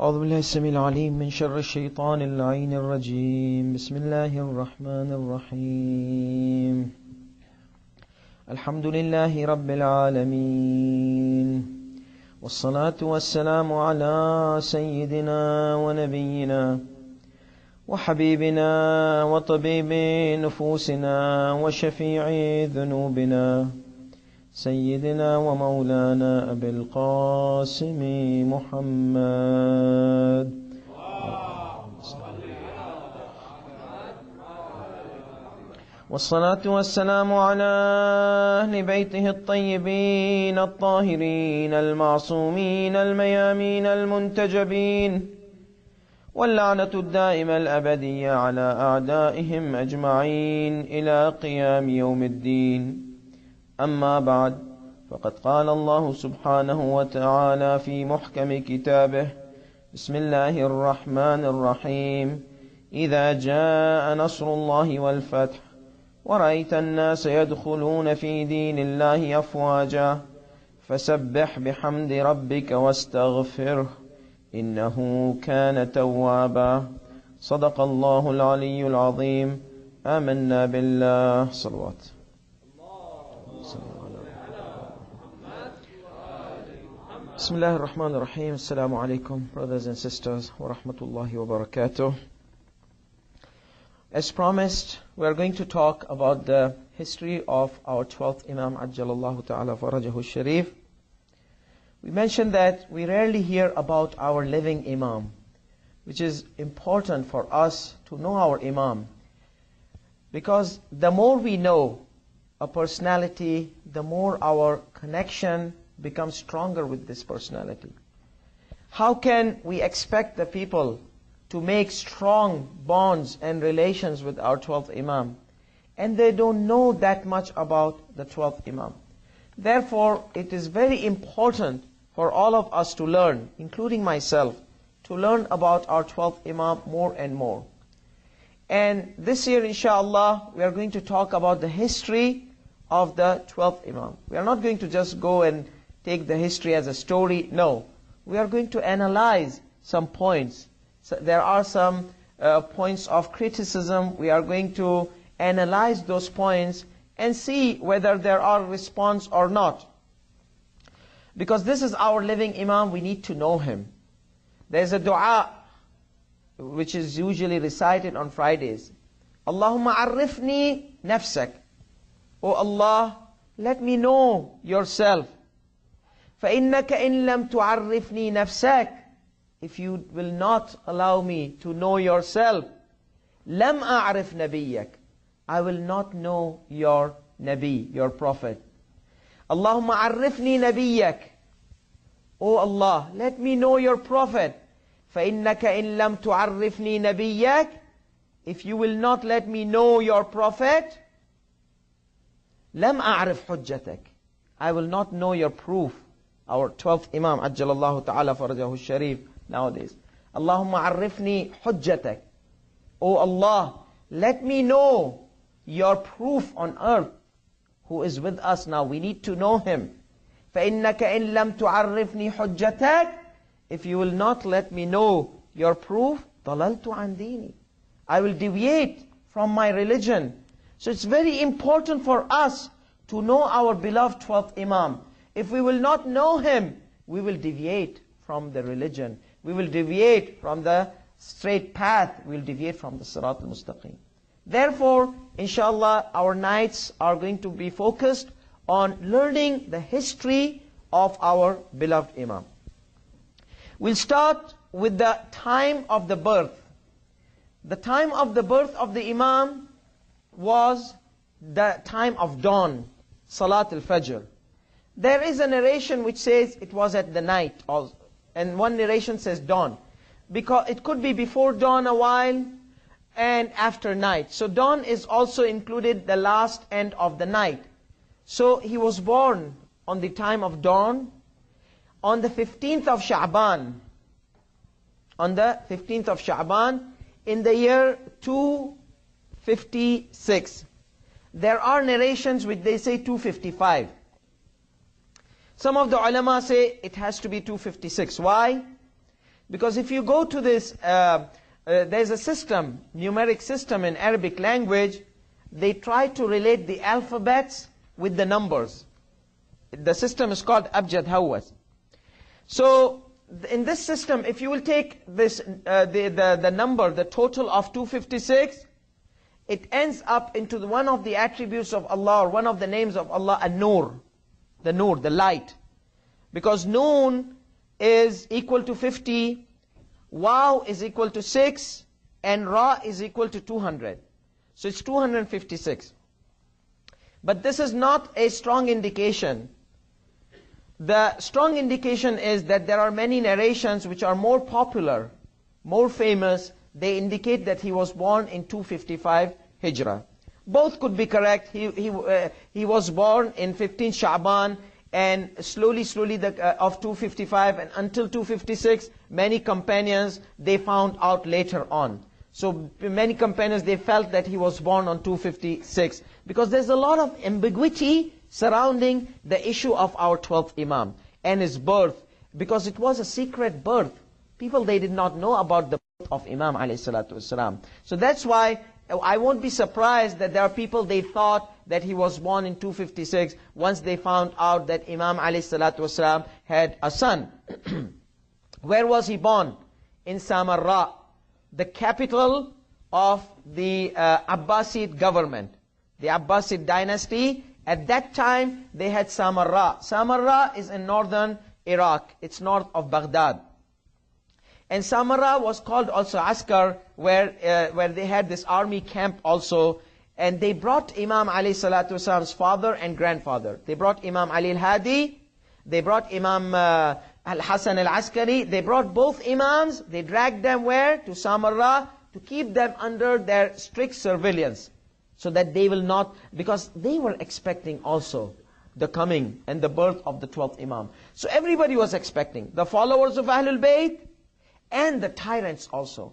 أعوذ بالله السميع العليم من شر الشيطان اللعين الرجيم. بسم الله الرحمن الرحيم. الحمد لله رب العالمين، والصلاة والسلام على سيدنا ونبينا وحبيبنا وطبيب نفوسنا وشفيع ذنوبنا سيدنا ومولانا أبي القاسم محمد. والصلاة والسلام على أهل بيته الطيبين الطاهرين المعصومين الميامين المنتجبين، واللعنة الدائمة الأبدية على أعدائهم أجمعين إلى قيام يوم الدين. أما بعد، فقد قال الله سبحانه وتعالى في محكم كتابه: بسم الله الرحمن الرحيم. إذا جاء نصر الله والفتح ورأيت الناس يدخلون في دين الله أفواجا فسبح بحمد ربك واستغفره إنه كان توابا. صدق الله العلي العظيم. آمنا بالله. صلوات. Bismillah ar-Rahman ar-Rahim. Assalamu alaikum, brothers and sisters, wa rahmatullahi wa barakatuh. As promised, we are going to talk about the history of our 12th Imam, Ajjalallahu ta'ala farajahu sharif. We mentioned that we rarely hear about our living Imam, which is important for us to know our Imam. Because the more we know a personality, the more our connection becomes stronger with this personality. How can we expect the people to make strong bonds and relations with our 12th Imam, and they don't know that much about the 12th Imam? Therefore, it is very important for all of us to learn, including myself, to learn about our 12th Imam more and more. And this year, inshallah, we are going to talk about the history of the 12th Imam. We are not going to just go and take the history as a story. No, we are going to analyze some points. So there are some points of criticism. We are going to analyze those points and see whether there are response or not. Because this is our living Imam, we need to know him. There's a dua which is usually recited on Fridays. Allahumma arifni nafsak. Oh Allah, let me know yourself. فَإِنَّكَ إِن لَمْ تُعَرِّفْنِي نَفْسَكَ. If you will not allow me to know yourself, لَمْ أَعْرِفْ نَبِيَّكَ. I will not know your Nabi, your Prophet. Allahumma arifni nabiyak. Oh Allah, let me know your Prophet. فَإِنَّكَ إِن لَمْ تُعَرِّفْنِي نَبِيَّكَ. If you will not let me know your Prophet, لَمْ أَعْرِفْ حُجَّتَكَ. I will not know your proof. Our 12th Imam, Ajjalallahu ta'ala farajahu sharif, nowadays. Allahumma arifni hujjatak. Oh Allah, let me know your proof on earth. Who is with us now? We need to know him. فَإِنَّكَ إِن لَمْ تُعَرِّفْنِي حُجَّتَكَ. If you will not let me know your proof, ضَلَلْتُ عَنْ دِينِي. I will deviate from my religion. So it's very important for us to know our beloved 12th Imam. If we will not know him, we will deviate from the religion. We will deviate from the straight path. We will deviate from the Sirat al-Mustaqim. Therefore, inshallah, our nights are going to be focused on learning the history of our beloved Imam. We'll start with the time of the birth. The time of the birth of the Imam was the time of dawn, Salat al-Fajr. There is a narration which says it was at the night, also, and one narration says dawn, because it could be before dawn a while and after night. So dawn is also included the last end of the night. So he was born on the time of dawn on the 15th of Sha'ban. On the 15th of Sha'ban in the year 256. There are narrations which they say 255. Some of the ulama say it has to be 256. Why? Because if you go to this, there's a system, numeric system in Arabic language, they try to relate the alphabets with the numbers. The system is called AJTFS. So in this system, if you will take this, the number, the total of 256, it ends up into one of the attributes of Allah, or one of the names of Allah, an-nur, the light. Because noon is equal to 50, wow is equal to 6, and ra is equal to 200. So it's 256. But this is not a strong indication. The strong indication is that there are many narrations which are more popular, more famous. They indicate that he was born in 255 Hijrah. Both could be correct. He was born in 15 Sha'ban, and slowly of 255 and until 256, many companions, they found out later on. So many companions, they felt that he was born on 256. Because there's a lot of ambiguity surrounding the issue of our 12th Imam and his birth. Because it was a secret birth. People, they did not know about the birth of Imam alayhi salatu wasalam. So that's why I won't be surprised that there are people, they thought that he was born in 256 once they found out that Imam alayhi salatu wasalam had a son. Where was he born? In Samarra, the capital of the Abbasid government. The Abbasid dynasty, at that time they had Samarra. Samarra is in northern Iraq. It's north of Baghdad. And Samarra was called also Askar, where they had this army camp also. And they brought Imam alayhi salatu wasalam's father and grandfather. They brought Imam Ali al-Hadi, they brought Imam al-Hasan al-Askari, they brought both Imams, they dragged them where? To Samarra, to keep them under their strict surveillance. So that they will not, because they were expecting also the coming and the birth of the 12th Imam. So everybody was expecting. The followers of Ahlul Bayt, and the tyrants also.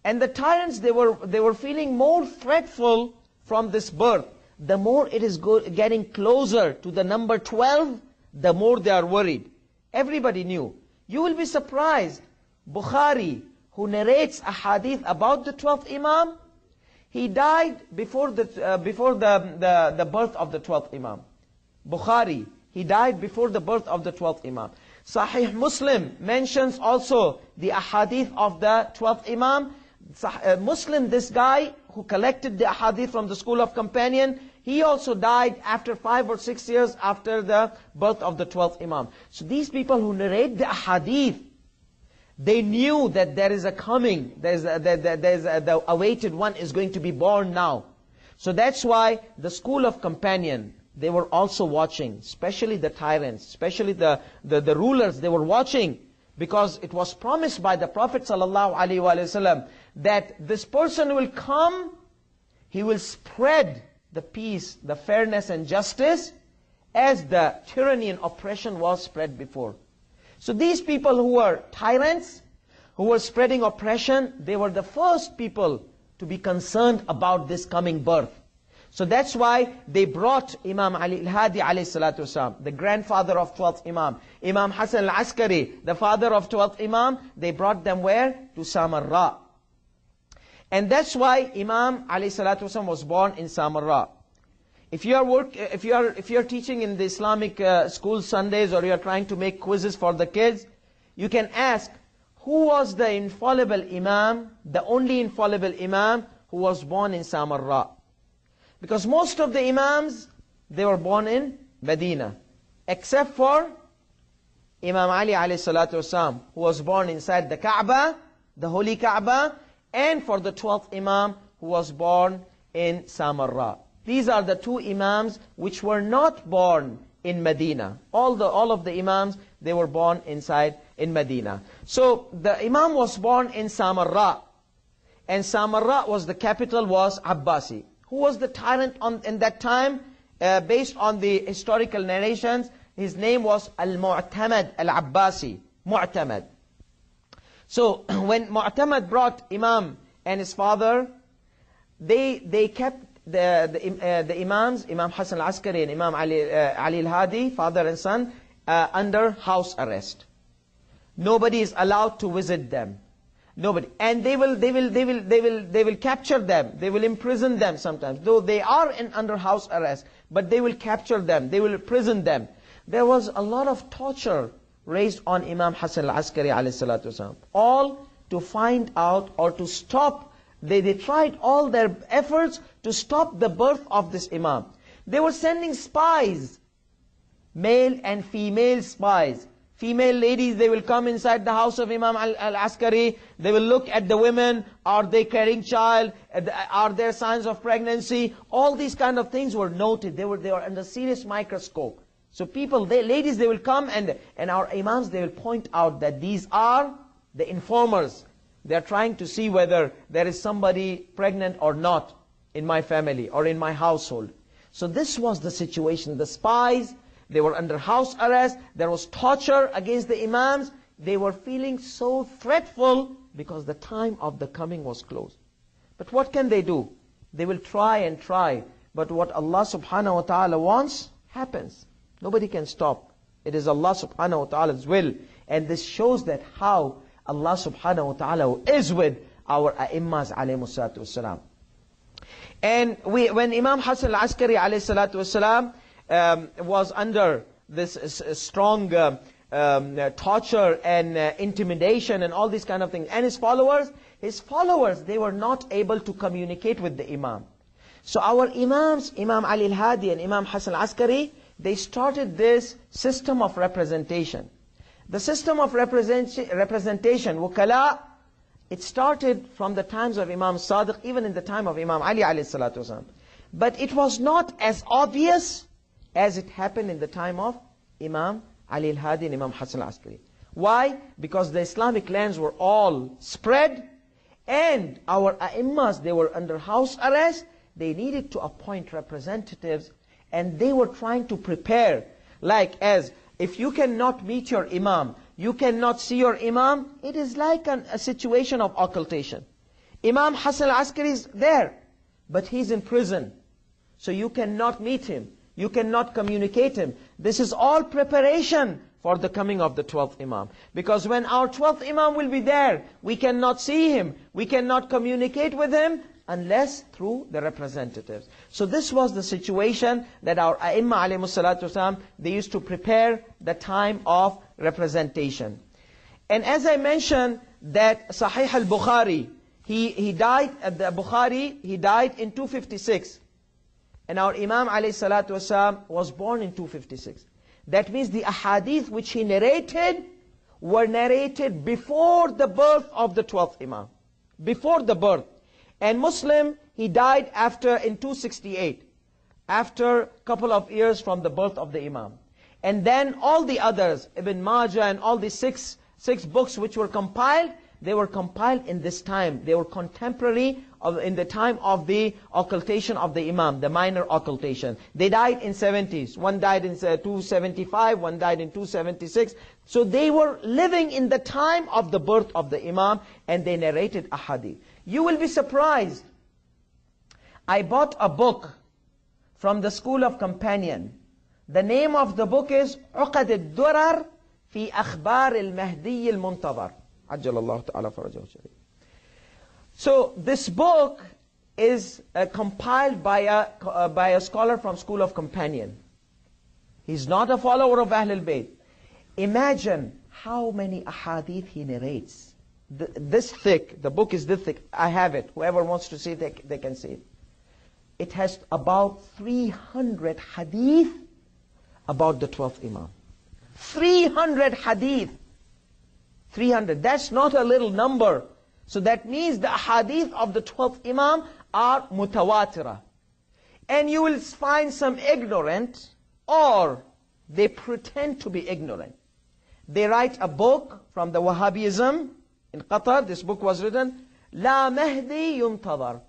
And the tyrants, they were feeling more threatful from this birth. The more it is getting closer to the number 12, the more they are worried. Everybody knew. You will be surprised. Bukhari, who narrates a hadith about the 12th Imam, he died before the birth of the 12th Imam. Bukhari, he died before the birth of the 12th Imam. Sahih Muslim mentions also the ahadith of the 12th Imam. Muslim, this guy who collected the ahadith from the school of companion, he also died after 5 or 6 years after the birth of the 12th Imam. So these people who narrate the ahadith, they knew that there is a coming, the awaited one is going to be born now. So that's why the school of companion, they were also watching, especially the tyrants, especially the rulers, they were watching, because it was promised by the Prophet ﷺ that this person will come, he will spread the peace, the fairness and justice as the tyranny and oppression was spread before. So these people who were tyrants, who were spreading oppression, they were the first people to be concerned about this coming birth. So that's why they brought Imam Ali al-Hadi alayhi salatu wasalam, the grandfather of 12th Imam, Imam Hasan al-Askari, the father of 12th Imam, they brought them where? To Samarra. And that's why Imam alayhi salatu wasalam was born in Samarra. If you are teaching in the Islamic school Sundays, or you are trying to make quizzes for the kids, you can ask, who was the infallible Imam, the only infallible Imam who was born in Samarra? Because most of the Imams, they were born in Medina, except for Imam Ali alayhi salatu wasalam, who was born inside the Kaaba, the holy Kaaba, and for the 12th Imam, who was born in Samarra. These are the two Imams which were not born in Medina. All of the Imams, they were born in Medina. So the Imam was born in Samarra, and Samarra was the capital, was Abbasi. Who was the tyrant in that time? Based on the historical narrations, his name was Al-Mu'tamad Al-Abbasi. Mu'tamad. So when Mu'tamad brought Imam and his father, they kept the Imams, Imam Hasan al-Askari and Imam Ali al-Hadi, father and son, under house arrest. Nobody is allowed to visit them. Nobody. And they will capture them. They will imprison them sometimes. Though they are under house arrest, but they will capture them. They will imprison them. There was a lot of torture raised on Imam Hassan al-Askari alayhi salatu wasalam. All to find out or to stop. They tried all their efforts to stop the birth of this Imam. They were sending spies, male and female spies. Female ladies, they will come inside the house of Imam al-Askari. They will look at the women. Are they carrying child? Are there signs of pregnancy? All these kind of things were noted. They were under serious microscope. So people, ladies, they will come and our imams, they will point out that these are the informers. They are trying to see whether there is somebody pregnant or not in my family or in my household. So this was the situation. The spies, they were under house arrest. There was torture against the imams. They were feeling so threatful because the time of the coming was close. But what can they do? They will try and try. But what Allah subhanahu wa ta'ala wants, happens. Nobody can stop. It is Allah subhanahu wa ta'ala's will. And this shows that how Allah subhanahu wa ta'ala is with our a'immas alayhimu salatu wassalam. And when Imam Hassan al-Askari alayhi salatu wassalam was under this strong torture and intimidation and all these kind of things, and his followers, they were not able to communicate with the Imam. So our Imams, Imam Ali al-Hadi and Imam Hassan al-Askari, they started this system of representation. The system of representation, wukala, it started from the times of Imam Sadiq, even in the time of Imam Ali alayhi salatu wasalam. But it was not as obvious as it happened in the time of Imam Ali al-Hadi and Imam Hassan al-Askari. Why? Because the Islamic lands were all spread, and our a'immas, they were under house arrest. They needed to appoint representatives, and they were trying to prepare, like as if you cannot meet your imam, you cannot see your imam, it is like a situation of occultation. Imam Hassan al-Askari is there, but he's in prison. So you cannot meet him. You cannot communicate him. This is all preparation for the coming of the 12th Imam. Because when our 12th Imam will be there, we cannot see him. We cannot communicate with him unless through the representatives. So this was the situation that our A'imma alayhimu salatu wasalam, they used to prepare the time of representation. And as I mentioned, that Sahih al-Bukhari, he died in 256. And our Imam alayhi salatu wasalam was born in 256. That means the ahadith which he narrated were narrated before the birth of the 12th Imam. Before the birth. And Muslim, he died in 268. After a couple of years from the birth of the Imam. And then all the others, Ibn Majah and all the six books which were compiled, they were compiled in this time. They were contemporary in the time of the occultation of the Imam, the minor occultation. They died in 70s. One died in 275, one died in 276. So they were living in the time of the birth of the Imam, and they narrated ahadith. You will be surprised. I bought a book from the School of Companion. The name of the book is عقد الدرر في أخبار المهدي المنتظر. عجل الله تعالى فرجه الشريف. So this book is compiled by a scholar from School of Companion. He's not a follower of Ahlul Bayt. Imagine how many ahadith he narrates. This thick, the book is this thick. I have it. Whoever wants to see it, they can see it. It has about 300 hadith about the 12th Imam. 300 hadith. 300. That's not a little number. So that means the hadith of the 12th Imam are mutawatira. And you will find some ignorant, or they pretend to be ignorant. They write a book from the Wahhabism in Qatar. This book was written, La Mehdi yuntadar.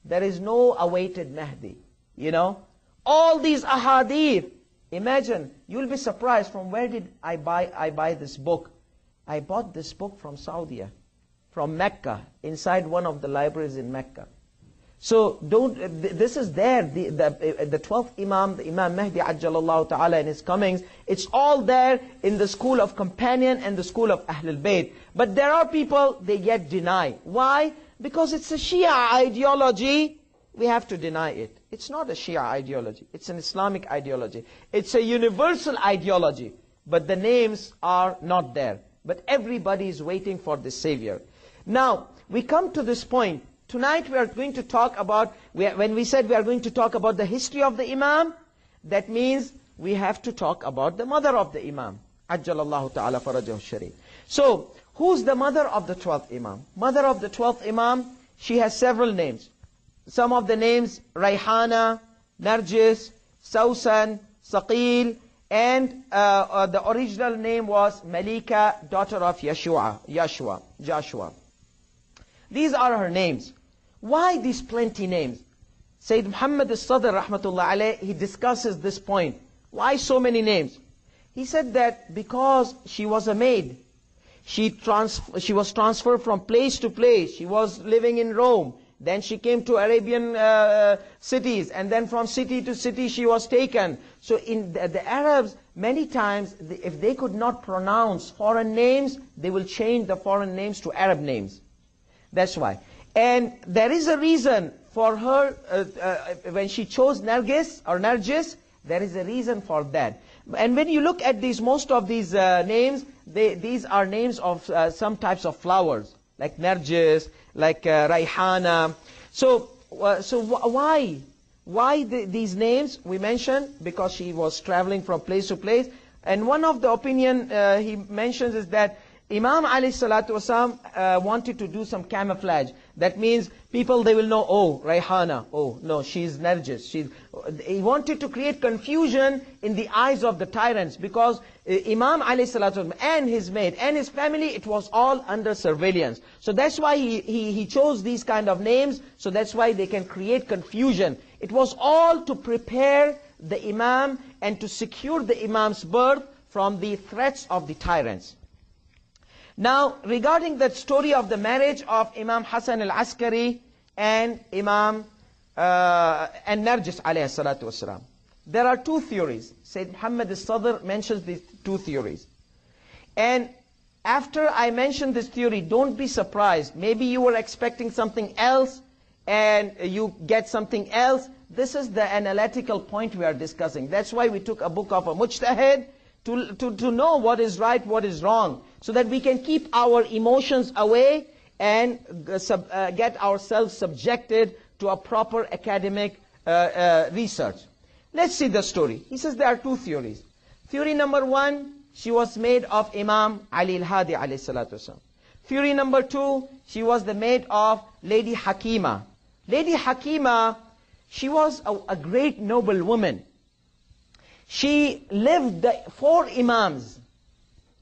There is no awaited Mehdi. You know, all these ahadith. Imagine, you'll be surprised, from where did I buy this book? I bought this book from Saudi, from Mecca, inside one of the libraries in Mecca. So this is there, the 12th Imam, the Imam Mehdi Ajjalallahu Ta'ala and his comings, it's all there in the school of companion and the school of Ahlul Bayt. But there are people, they yet deny. Why? Because it's a Shia ideology, we have to deny it. It's not a Shia ideology, it's an Islamic ideology. It's a universal ideology, but the names are not there. But everybody is waiting for the Savior. Now, we come to this point. Tonight we are going to talk about, when we said we are going to talk about the history of the Imam, that means we have to talk about the mother of the Imam. Ajjalallahu Ta'ala Farajahu Sharif. So, who's the mother of the 12th Imam? Mother of the 12th Imam, she has several names. Some of the names, Rayhana, Narjis, Sausan, Saqil, and the original name was Malika, daughter of Joshua. These are her names. Why these plenty names? Sayyid Muhammad al-Sadr rahmatullah alayh, he discusses this point. Why so many names? He said that because she was a maid, she was transferred from place to place. She was living in Rome. Then she came to Arabian cities. And then from city to city she was taken. So in the Arabs, many times, if they could not pronounce foreign names, they will change the foreign names to Arab names. That's why. And there is a reason for her, when she chose Nargis or Narjis, there is a reason for that. And when you look at these, most of these names, these are names of some types of flowers, like Narjis, like Raihana. So why these names we mentioned? Because she was traveling from place to place. And one of the opinion he mentions is that Imam alayhi salatu wasalam wanted to do some camouflage. That means people, they will know, oh, Rayhana, oh, no, she's Narjis. He wanted to create confusion in the eyes of the tyrants, because Imam alayhi salatu wasalam and his maid and his family, it was all under surveillance. So that's why he chose these kind of names, so that's why they can create confusion. It was all to prepare the Imam and to secure the Imam's birth from the threats of the tyrants. Now, regarding the story of the marriage of Imam Hassan al-Askari and Imam and Narjis alayhi salatu wasalam, there are two theories. Sayyid Muhammad al-Sadr mentions these two theories. And after I mention this theory, don't be surprised. Maybe you were expecting something else and you get something else. This is the analytical point we are discussing. That's why we took a book of a mujtahid to know what is right, what is wrong, so that we can keep our emotions away and get ourselves subjected to a proper academic research. Let's see the story. He says there are two theories. Theory number one, she was maid of Imam Ali al-Hadi alayhi salatu wasalam. Theory number two, she was the maid of Lady Hakima. Lady Hakima, she was a great noble woman. She lived 4 Imams.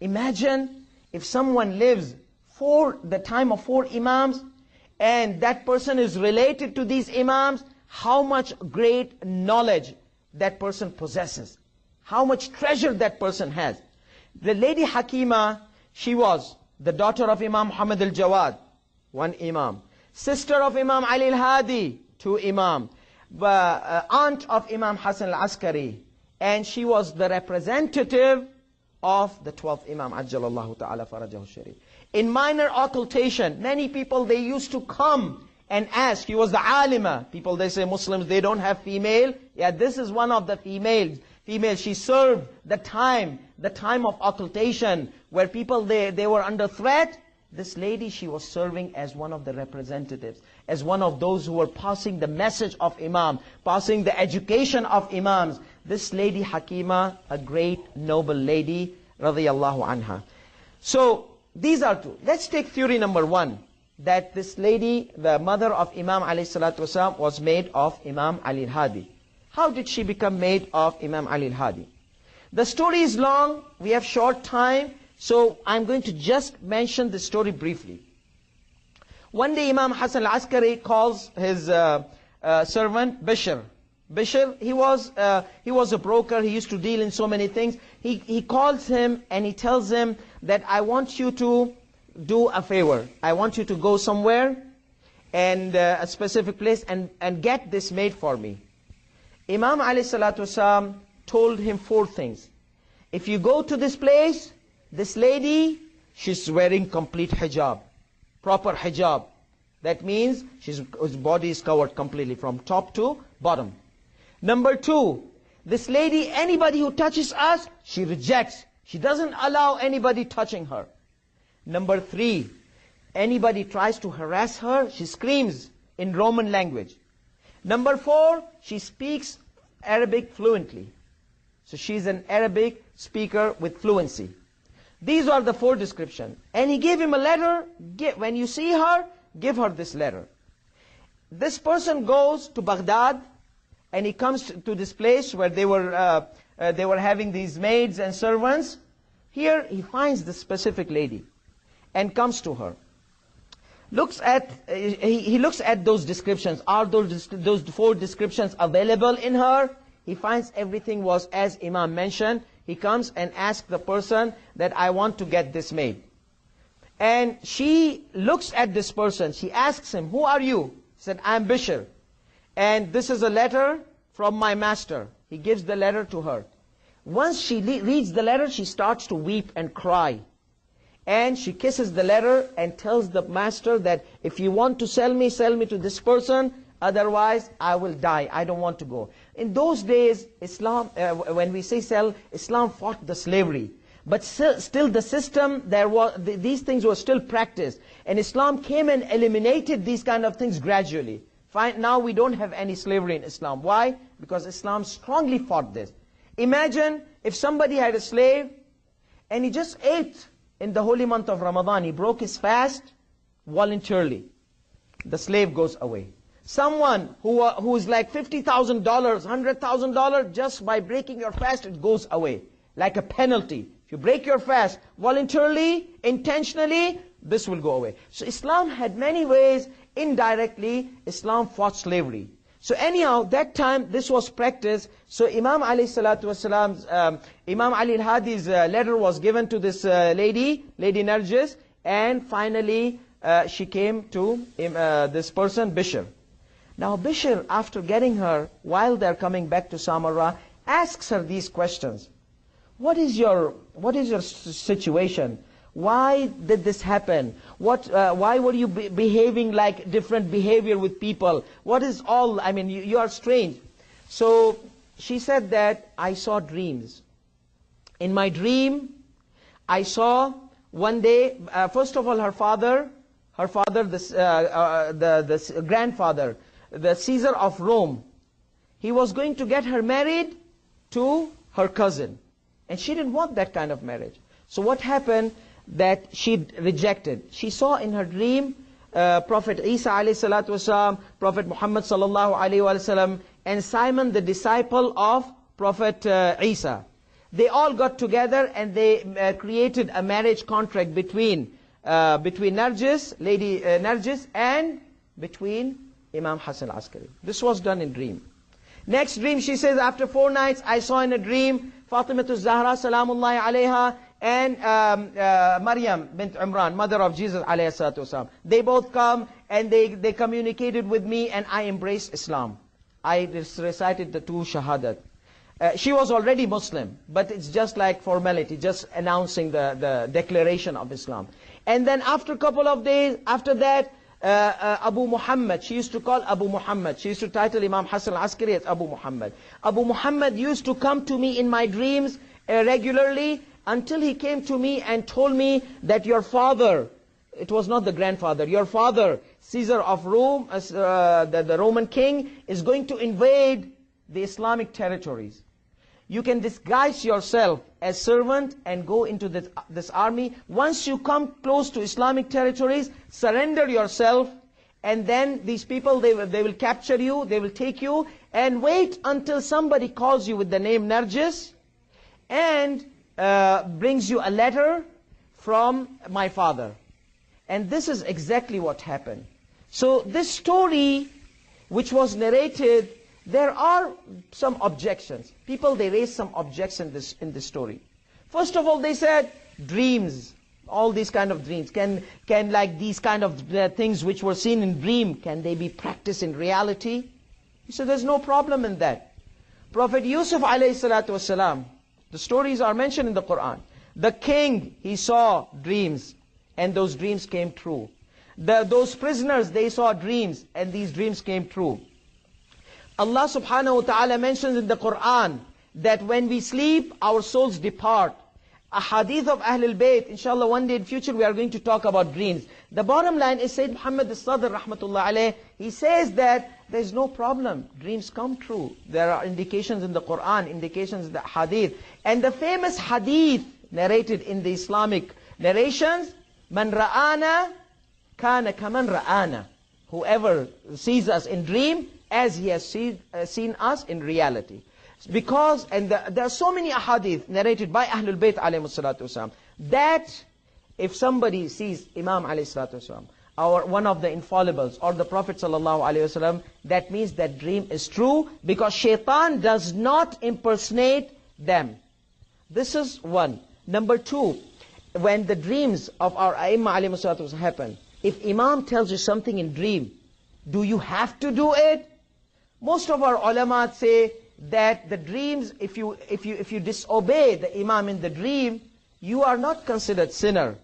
Imagine if someone lives the time of 4 Imams, and that person is related to these Imams, how much great knowledge that person possesses. How much treasure that person has. The Lady Hakima, she was the daughter of Imam Muhammad al-Jawad, 1 Imam. Sister of Imam Ali al-Hadi, 2 Imam. Aunt of Imam Hassan al-Askari. And she was the representative of the 12th Imam, Ajjalallahu Ta'ala Farajahu Sharif. In minor occultation, many people, they used to come and ask. She was the alima. People, they say Muslims, they don't have female. Yeah, this is one of the females. She served the time of occultation, where people, they were under threat. This lady, she was serving as one of the representatives, as one of those who were passing the message of Imam, passing the education of Imams. This lady Hakima, a great noble lady, radiyallahu anha. So, these are two. Let's take theory number one, that this lady, the mother of Imam alayhi salatu wasalam, was maid of Imam Ali al-Hadi. How did she become maid of Imam Ali al-Hadi? The story is long, we have short time, so I'm going to just mention the story briefly. One day Imam Hassan al-Askari calls his servant Bishr. Bishr, he was a broker, he used to deal in so many things. He calls him and he tells him that I want you to do a favor. I want you to go somewhere and a specific place and get this made for me. Imam alayhi salatu wasalam told him 4 things. If you go to this place, this lady, she's wearing complete hijab, proper hijab. That means his body is covered completely from top to bottom. Number 2, this lady, anybody who touches us, she rejects. She doesn't allow anybody touching her. Number 3, anybody tries to harass her, she screams in Roman language. Number 4, she speaks Arabic fluently. So she's an Arabic speaker with fluency. These are the 4 descriptions. And he gave him a letter. When you see her, give her this letter. This person goes to Baghdad, and he comes to this place where they were having these maids and servants. Here he finds the specific lady and comes to her. He looks at those descriptions. Are those 4 descriptions available in her? He finds everything was as Imam mentioned. He comes and asks the person that I want to get this maid. And she looks at this person. She asks him, who are you? He said, I am Bishr. And this is a letter from my master. He gives the letter to her. Once she reads the letter, she starts to weep and cry. And she kisses the letter and tells the master that if you want to sell me to this person. Otherwise, I will die. I don't want to go. In those days, Islam, when we say sell, Islam fought the slavery. But still the system, these things were still practiced. And Islam came and eliminated these kind of things gradually. Now we don't have any slavery in Islam. Why? Because Islam strongly fought this. Imagine if somebody had a slave and he just ate in the holy month of Ramadan. He broke his fast voluntarily. The slave goes away. Someone who is like $50,000, $100,000, just by breaking your fast, it goes away. Like a penalty. If you break your fast voluntarily, intentionally, this will go away. So Islam had many ways, indirectly, Islam fought slavery. So anyhow, that time, this was practiced. So Imam alayhi salatu wasalam's, Imam Ali al-Hadi's letter was given to this Lady Narjis, and finally, she came to this person, Bishr. Now Bishr, after getting her, while they're coming back to Samarra, asks her these questions. What is your situation? Why did this happen? Why were you behaving like different behavior with people? What is all, I mean, you are strange. So she said that I saw dreams. In my dream, I saw one day, first of all, her father, the grandfather, the Caesar of Rome, he was going to get her married to her cousin. And she didn't want that kind of marriage. So what happened? That she rejected. She saw in her dream Prophet Isa alayhi salatu wasalam, Prophet Muhammad sallallahu alayhi wa sallam, and Simon, the disciple of Prophet Isa. They all got together and they created a marriage contract between Narjis, Lady Narjis, and between Imam Hassan al-Askari. This was done in dream. Next dream, she says, after 4 nights, I saw in a dream Fatimatu Zahra salamullahi alayha and Maryam bint Imran, mother of Jesus alayhi salatu wasalam. They both come and they communicated with me and I embraced Islam. I recited the 2 shahadat. She was already Muslim, but it's just like formality, just announcing the declaration of Islam. And then after a couple of days, after that, Abu Muhammad, she used to call Abu Muhammad. She used to title Imam Hassan al-Askari as Abu Muhammad. Abu Muhammad used to come to me in my dreams regularly until he came to me and told me that your father, it was not the grandfather, your father, Caesar of Rome, the Roman king, is going to invade the Islamic territories. You can disguise yourself as servant and go into this army. Once you come close to Islamic territories, surrender yourself, and then these people, they will capture you, they will take you, and wait until somebody calls you with the name Narjis, and brings you a letter from my father. And this is exactly what happened. So this story, which was narrated, there are some objections. People, they raised some objections in this story. First of all, they said, dreams. all these kind of dreams? Can like these kind of things which were seen in dream, can they be practiced in reality? He said, there's no problem in that. Prophet Yusuf alayhi salatu wasalam, the stories are mentioned in the Quran. The king, he saw dreams, and those dreams came true. Those prisoners, they saw dreams, and these dreams came true. Allah subhanahu wa ta'ala mentions in the Quran that when we sleep, our souls depart. A hadith of Ahlul Bayt, inshallah one day in future we are going to talk about dreams. The bottom line is Sayyid Muhammad al-Sadr rahmatullah alayh, he says that there's no problem, dreams come true. There are indications in the Quran, indications in the hadith. And the famous hadith narrated in the Islamic narrations, Man ra'ana kana kaman ra'ana. Whoever sees us in dream, as he has seen us in reality. Because, and there are so many ahadith narrated by Ahlul Bayt alayhi salatu wasalam, that if somebody sees Imam alayhi salatu wasalam, or one of the infallibles, or the Prophet sallallahu alayhi wasallam, that means that dream is true, because shaitan does not impersonate them. This is one. Number two, when the dreams of our Aimma alayhi salatu wasalam happen, if Imam tells you something in dream, do you have to do it? Most of our ulama say that the dreams, if you disobey the Imam in the dream, you are not considered sinner.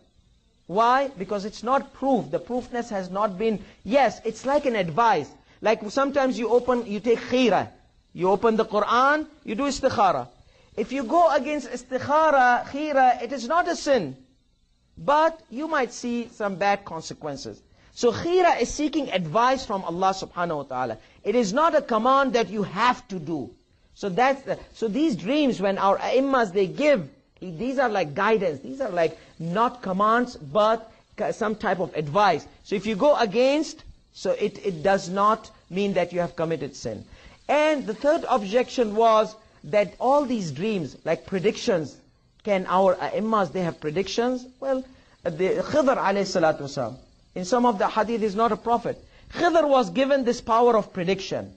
Why? Because it's not proof. The proofness has not been, yes, it's like an advice. Like sometimes you take khira. You open the Quran, you do istikhara. If you go against istikhara, khira, it is not a sin. But you might see some bad consequences. So khira is seeking advice from Allah subhanahu wa ta'ala. It is not a command that you have to do. So so these dreams, when our ai they give, these are like guidance. These are like not commands, but some type of advice. So if you go against, so it does not mean that you have committed sin. And the third objection was that all these dreams, like predictions, can our ai they have predictions? Well, the Khidr alayhi salatu wasalam, in some of the hadith, is not a prophet. Khidr was given this power of prediction.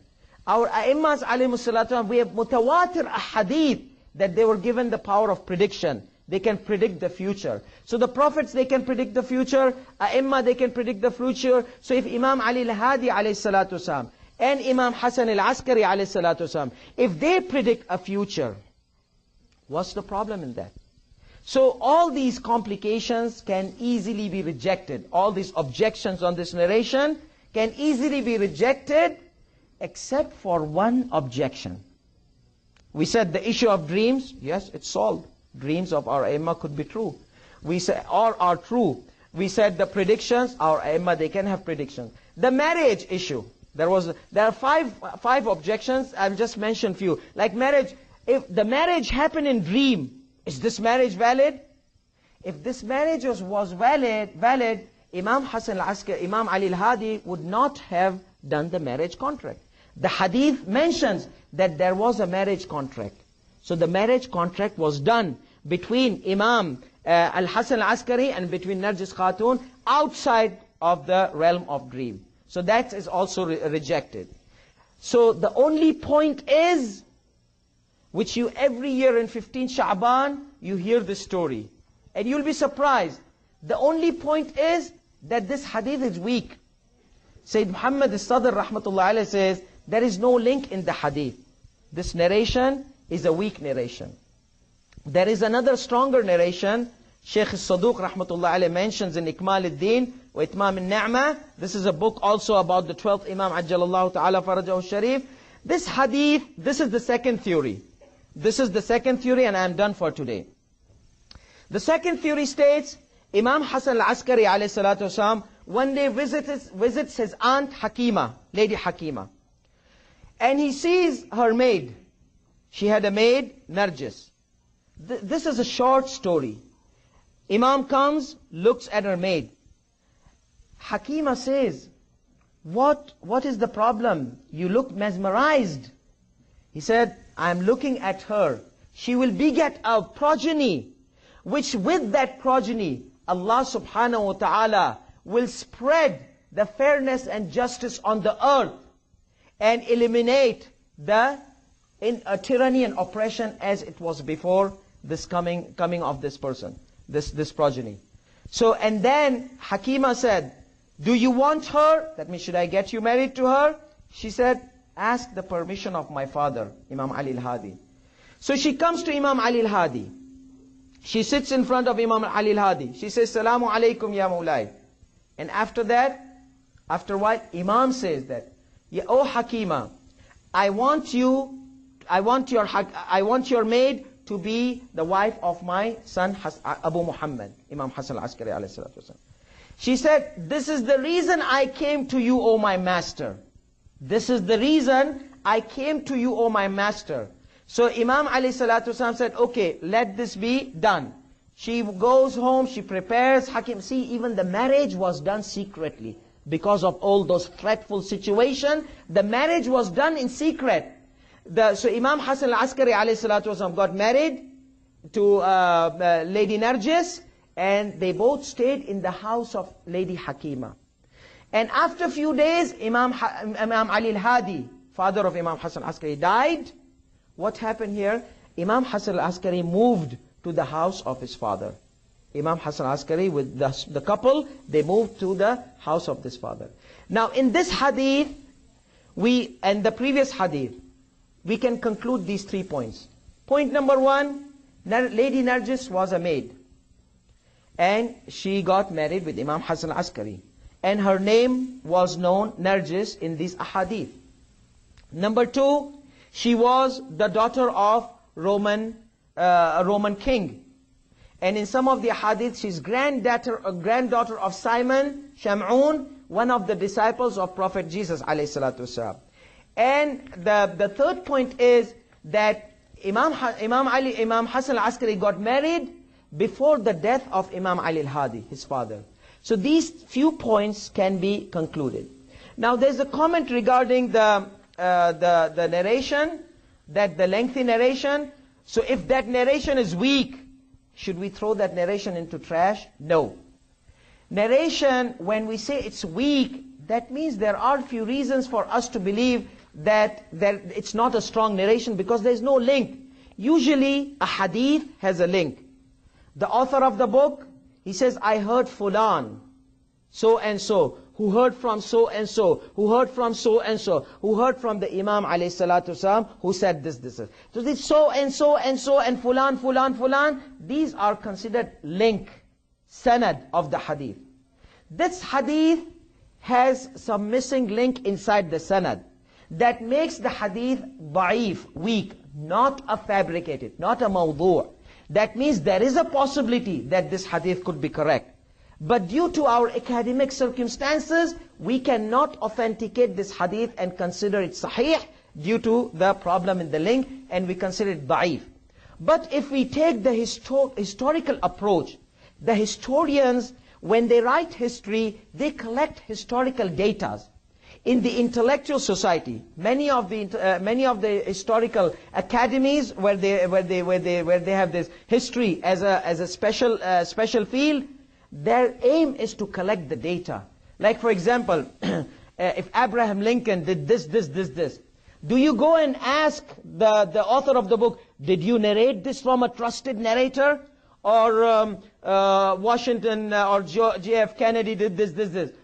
Our A'immas alayhi salatu, we have mutawatir ahadith that they were given the power of prediction. They can predict the future. So the prophets, they can predict the future. A'imma, they can predict the future. So if Imam Ali al-Hadi alayhi salatu wasalam and Imam Hassan al-Askari alayhi salatu wasalam, if they predict a future, what's the problem in that? So all these complications can easily be rejected. All these objections on this narration can easily be rejected, except for one objection. We said the issue of dreams, yes, it's solved. Dreams of our ai could be true. We said, or are true. We said the predictions, our ai they can have predictions. The marriage issue, there are five objections. I've just mentioned few. Like marriage, if the marriage happened in dream, is this marriage valid? If this marriage was valid, Imam Hassan al-Askari, Imam Ali al-Hadi would not have done the marriage contract. The hadith mentions that there was a marriage contract. So the marriage contract was done between Imam al-Hassan al-Askari and between Narjis Khatun outside of the realm of dream. So that is also rejected. So the only point is, which you every year in 15 Sha'ban, you hear this story. And you'll be surprised. The only point is that this hadith is weak. Sayyid Muhammad al-Sadr rahmatullah alayhi says, there is no link in the hadith. This narration is a weak narration. There is another stronger narration. Shaykh al-Saduq rahmatullah alayhi mentions in Ikmal al-Din wa Itmam al-Ni'mah. This is a book also about the 12th Imam Ajjalallahu ta'ala farajahu sharif. This hadith, this is the second theory. This is the second theory, and I am done for today. The second theory states, Imam Hassan al-Askari alayhi salatu wasalam one day visits his aunt Hakima, Lady Hakima. And he sees her maid. She had a maid, Narjis. This is a short story. Imam comes, looks at her maid. Hakima says, what is the problem? You look mesmerized. He said, I am looking at her. She will beget a progeny, which with that progeny, Allah subhanahu wa ta'ala will spread the fairness and justice on the earth and eliminate the tyranny and oppression as it was before this coming of this person, this progeny. So, and then Hakima said, do you want her? That means, should I get you married to her? She said, ask the permission of my father, Imam Ali al-Hadi. So she comes to Imam Ali al-Hadi. She sits in front of Imam Ali al-Hadi. She says, Salamu alaykum ya Mawlai. And after that, after a while, Imam says that, oh Hakima, I want your maid to be the wife of my son Abu Muhammad, Imam Hassan al-Askari alayhi salatu wasalam. She said, this is the reason I came to you, O my master. This is the reason I came to you, O my master. So Imam alayhi salatu wasalam said, okay, let this be done. She goes home, she prepares Hakim. See, even the marriage was done secretly. Because of all those threatful situations, the marriage was done in secret. So Imam Hassan al-Askari alayhi salatu wasalam got married to Lady Narjis, and they both stayed in the house of Lady Hakima. And after a few days, Imam Ali al-Hadi, father of Imam Hassan al-Askari, died. What happened here? Imam Hassan al-Askari moved to the house of his father. Imam Hassan al-Askari with the couple, they moved to the house of this father. Now in this hadith, and the previous hadith, we can conclude these 3 points. Point number 1, Lady Narjis was a maid. And she got married with Imam Hassan al-Askari. And her name was known, Narjis, in these ahadith. Number 2, she was the daughter of a Roman king. And in some of the hadith, she's granddaughter of Simon Shamun, one of the disciples of Prophet Jesus alayhi salatu wasalam. And the third point is that Imam Hassan al-Askari got married before the death of Imam Ali al-Hadi, his father. So these few points can be concluded. Now there's a comment regarding the narration, that the lengthy narration. So if that narration is weak, should we throw that narration into trash? No. Narration, when we say it's weak, that means there are few reasons for us to believe that it's not a strong narration, because there's no link. Usually a hadith has a link. The author of the book, he says, I heard fulan, so and so, who heard from so and so, who heard from so and so, who heard from the Imam alayhi salatu wasalam, who said this. So this so and so and so and fulan, these are considered link, sanad of the hadith. This hadith has some missing link inside the sanad that makes the hadith da'if, weak, not a fabricated, not a mawdu'. That means there is a possibility that this hadith could be correct. But due to our academic circumstances, we cannot authenticate this hadith and consider it sahih due to the problem in the link, and we consider it da'if. But if we take the historical approach, the historians, when they write history, they collect historical data. In the intellectual society, many of the historical academies where they have this history as a special field, their aim is to collect the data. Like for example, if Abraham Lincoln did this, do you go and ask the author of the book, did you narrate this from a trusted narrator? Or Washington or J.F. Kennedy did this.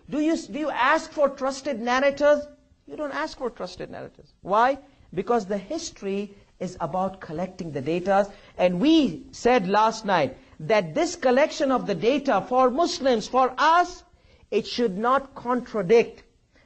Do you ask for trusted narrators? You don't ask for trusted narrators. Why? Because the history is about collecting the data. And we said last night that this collection of the data for Muslims, for us, it should not contradict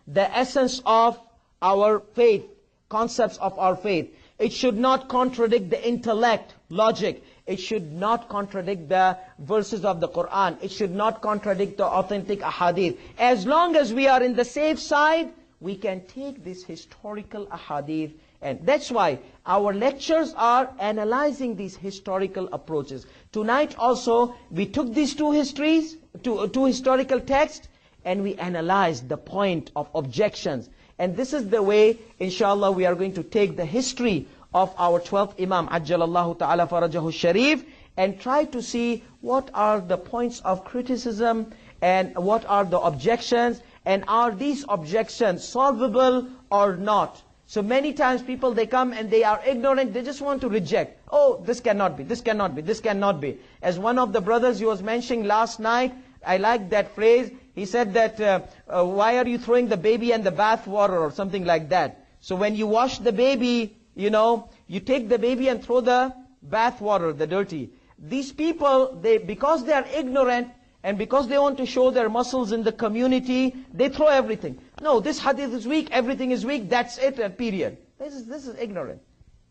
the essence of our faith, concepts of our faith. It should not contradict the intellect, logic. It should not contradict the verses of the Quran. It should not contradict the authentic ahadith. As long as we are in the safe side, we can take this historical ahadith. And that's why our lectures are analyzing these historical approaches. Tonight also, we took these two historical texts, and we analyzed the point of objections. And this is the way, inshallah, we are going to take the history of our 12th Imam, Ajjalallahu Ta'ala Farajahu Sharif, and try to see what are the points of criticism and what are the objections, and are these objections solvable or not. So many times people, they come and they are ignorant, they just want to reject. Oh, this cannot be, this cannot be, this cannot be. As one of the brothers he was mentioning last night, I like that phrase. He said that, why are you throwing the baby and the bath water or something like that? So when you wash the baby, you know, you take the baby and throw the bath water, the dirty. These people, because they are ignorant and because they want to show their muscles in the community, they throw everything. No, this hadith is weak, everything is weak, that's it, period. This is ignorant.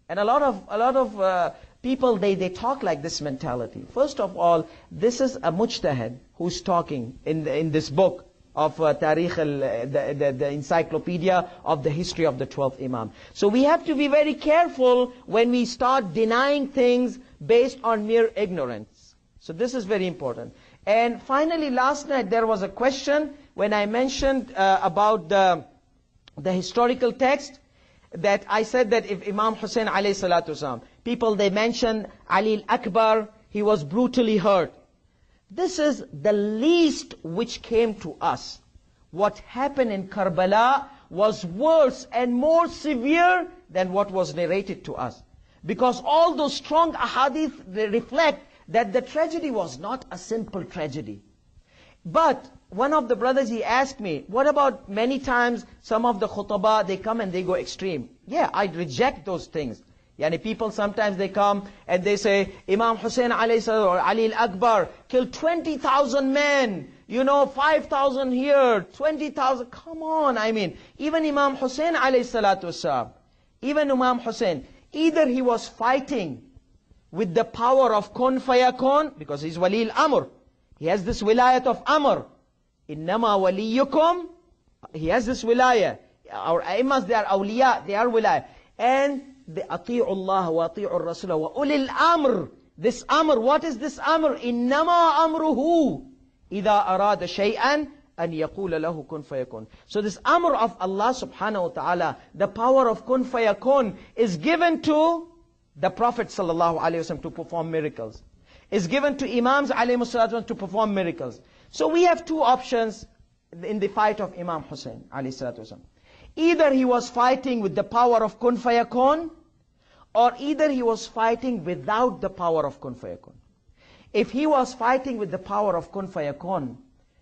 And a lot of people, they talk like this mentality. First of all, this is a mujtahid who's talking in this book of Tarikh, the encyclopedia of the history of the 12th Imam. So we have to be very careful when we start denying things based on mere ignorance. So this is very important. And finally, last night there was a question when I mentioned about the historical text, that I said that if Imam Hussein alayhi salatu wasalam, people they mention Ali al-Akbar, he was brutally hurt. This is the least which came to us. What happened in Karbala was worse and more severe than what was narrated to us. Because all those strong ahadith, they reflect that the tragedy was not a simple tragedy. But one of the brothers, he asked me, what about many times some of the khutbah, they come and they go extreme. Yeah, I reject those things. Yani people sometimes they come and they say, Imam Hussein alayhi salam or Ali al-Akbar killed 20,000 men, 5,000 here, 20,000. Come on, I mean, even Imam Hussein alayhi salatu wasalam, even Imam Hussein, either he was fighting with the power of kun fayakun, because he's wali al-amr. He has this wilayat of amr. Innama waliyukum, he has this wilayah. Our aimas, they are awliya, they are wilayah. And the ati'u Allah wa ati'u Rasul wa ulil amr. This amr, what is this amr? Innama amruhu idha arada shay'an an yaqula lahu kun fayakun. So this amr of Allah subhanahu wa ta'ala, the power of kun fayakun, is given to the Prophet sallallahu alayhi wasallam to perform miracles. Is given to Imams alayhi salatu to perform miracles. So we have two options in the fight of Imam Hussein alayhi salatu wasallam. Either he was fighting with the power of kun fayakun, or either he was fighting without the power of kun fayakun. If he was fighting with the power of kun fayakun,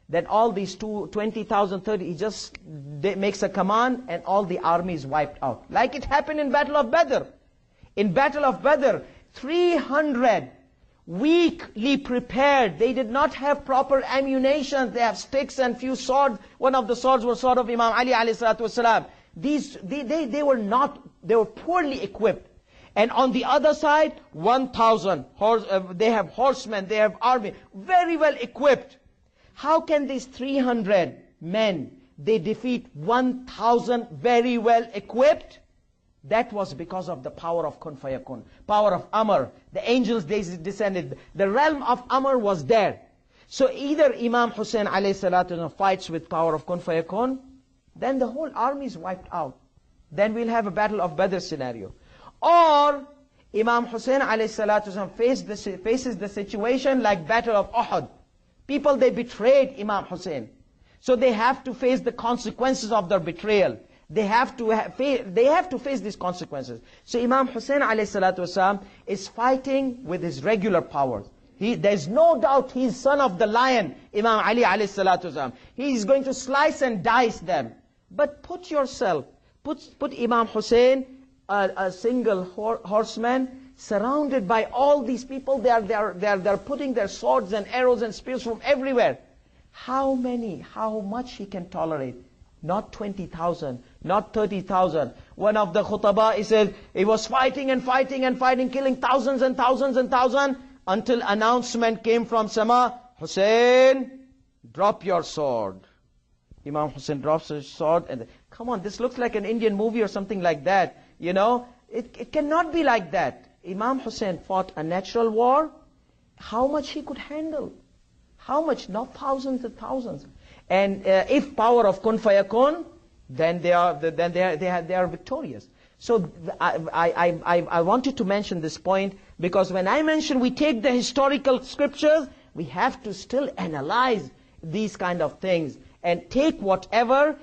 then all these 20,000, 30, he just makes a command and all the army is wiped out. Like it happened in Battle of Badr. In Battle of Badr, 300 weakly prepared. They did not have proper ammunition. They have sticks and few swords. One of the swords was sword of Imam Ali alayhi salatu wasalam. They were poorly equipped. And on the other side, 1,000. They have horsemen, they have army, very well equipped. How can these 300 men, they defeat 1,000 very well equipped? That was because of the power of kun fayakun, power of Amr. The angels, they descended. The realm of Amr was there. So either Imam Hussein alayhi salatu fights with power of kun fayakun, then the whole army is wiped out. Then we'll have a battle of Badr scenario. Or Imam Hussein alayhi salatu faces the situation like battle of Uhud. People, they betrayed Imam Hussein. So they have to face the consequences of their betrayal. They have to face these consequences. So Imam Hussein alayhi salatu wasalam is fighting with his regular powers. There's no doubt he's son of the lion, Imam Ali alayhi salatu wasalam. He's going to slice and dice them. But put yourself, put Imam Hussein, a single horseman, surrounded by all these people. They're putting their swords and arrows and spears from everywhere. How much he can tolerate? Not 20,000, not 30,000. One of the khutbah, he said, he was fighting and fighting and fighting, killing thousands and thousands and thousands, until announcement came from Sama, Hussein, drop your sword. Imam Hussein drops his sword, and come on, this looks like an Indian movie or something like that. It cannot be like that. Imam Hussein fought a natural war. How much he could handle? How much? Not thousands and thousands. And if power of kun fayakun, then they are victorious. So I wanted to mention this point, because when I mention we take the historical scriptures, we have to still analyze these kind of things and take whatever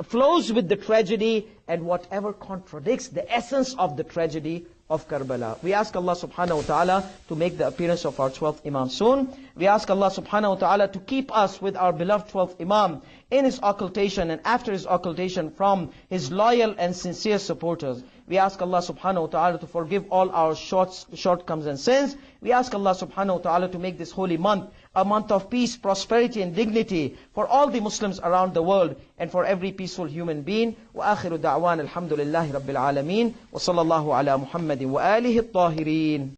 flows with the tragedy and whatever contradicts the essence of the tragedy of Karbala. We ask Allah subhanahu wa ta'ala to make the appearance of our 12th Imam soon. We ask Allah subhanahu wa ta'ala to keep us with our beloved 12th Imam in his occultation and after his occultation from his loyal and sincere supporters. We ask Allah subhanahu wa ta'ala to forgive all our shortcomings and sins. We ask Allah subhanahu wa ta'ala to make this holy month a month of peace, prosperity and dignity for all the Muslims around the world and for every peaceful human being. وآخر دعوان الحمد لله رب العالمين وصلى الله على محمد وآله الطاهرين.